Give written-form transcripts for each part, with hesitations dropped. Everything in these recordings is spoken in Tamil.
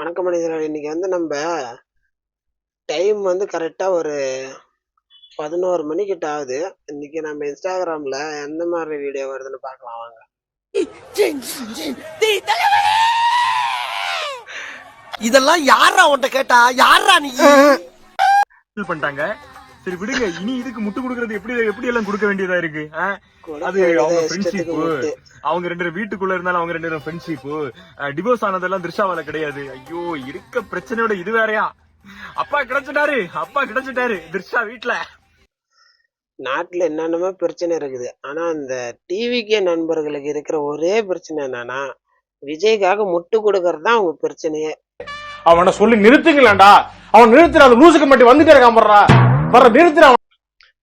வணக்கம் மனிதர்கள். இன்னைக்கு நம்ம டைம் கரெக்டாக ஒரு 11 மணிக்கிட்ட ஆகுது. இன்னைக்கு நம்ம இன்ஸ்டாகிராமில் எந்த மாதிரி வீடியோ வருதுன்னு பார்க்கலாம் வாங்க. இதெல்லாம் யாரா உன்கிட்ட கேட்டா? யாரா நீ பண்ணிட்டாங்க. சரி விடுங்க, இனி இதுக்கு முட்டு கொடுக்கறது எப்படி எல்லாம் கொடுக்க வேண்டியதா இருக்கு. அது அவங்க ஃப்ரெண்ட்ஷிப், அவங்க ரெண்டு பேரும் வீட்டுக்குள்ள இருந்தாலும் அவங்க ரெண்டு பேரும் ஃப்ரெண்ட்ஷிப். டிவோர்ஸ் ஆனதெல்லாம் திரிஷாவால கிடையாது. ஐயோ, இருக்க பிரச்சனையோட இது வேறயா. அப்பா கிடைச்சிட்டாரு திரிஷா வீட்டுல. நாட்டுல என்னென்னமோ பிரச்சனை இருக்குது. ஆனா அந்த டிவிக்கே நண்பர்களுக்கு இருக்கிற ஒரே பிரச்சனை என்னன்னா, விஜய்க்காக முட்டு கொடுக்கறது தான் அவங்க பிரச்சனையே. அவனை சொல்லி நிறுத்துங்களா? அவன் நிறுத்துற அந்த லூசுக்கு மட்டும் வந்துட்டே இருக்கான். நிறுத்துற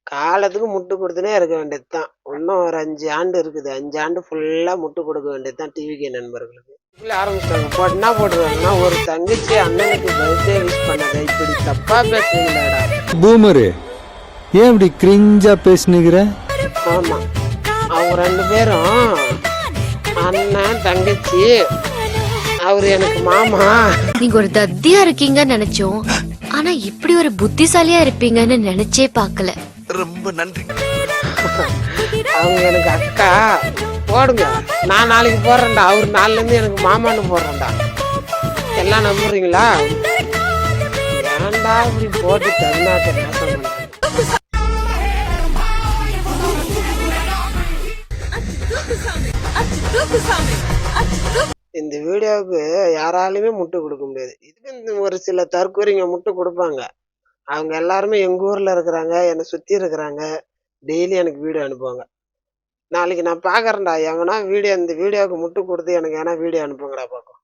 காலத்துக்கு முட்டு கொடுத்துனே இருக்க வேண்டியதுதான். இன்னும் ஒரு 5 ஆண்டு இருக்குது. 5 ஆண்டு ஃபுல்லா முட்டு கொடுக்க வேண்டியதுதான் டிவிக்கே நண்பர்களுக்கு. ஆரம்பிச்சிட்டாங்க. போட்டுனா போட்டுருவாங்கன்னா, ஒரு தங்கச்சி அண்ணனுக்கு பர்த்டே விஷ் பண்ணதை இப்படி தப்பா பேசுறீங்களாடா? பூமரு, ஏன் இப்படி கிரிஞ்சா பேசுனீங்க? ஆமா, அவங்க 2 பேரும் அண்ணன் தங்கச்சி, அவரு எனக்கு மாமா. நீங்க ஒரு தத்தியா இருக்கீங்கன்னு நினைச்சோம், ஆனா இப்படி ஒரு புத்திசாலியா இருப்பீங்கன்னு நினைச்சே பார்க்கல. ரொம்ப நன்றி. அவங்க எனக்கு அக்கா. போடுங்க, நான் நாளைக்கு போடுறேன்டா. அவர் நாள்ல இருந்து எனக்கு மாமான்னு போடுறேன்டா. எல்லாம் நம்புறீங்களா? ஏன்டா இப்படி போட்டு தமிழ்நாட்டை நாசம் பண்றேன். இந்த வீடியோவுக்கு யாராலுமே முட்டு கொடுக்க முடியாது. இதுக்கு ஒரு சில தற்கூறிங்க முட்டு கொடுப்பாங்க. அவங்க எல்லாருமே எங்க ஊர்ல இருக்கிறாங்க, என்னை சுத்தி இருக்கிறாங்க. டெய்லி எனக்கு வீடியோ அனுப்புவாங்க. நாளைக்கு நான் பாக்குறேன்டா, எவனா இந்த வீடியோவுக்கு முட்டு கொடுத்து எனக்கு ஏன்னா வீடியோ அனுப்புங்கடா பாக்கும்.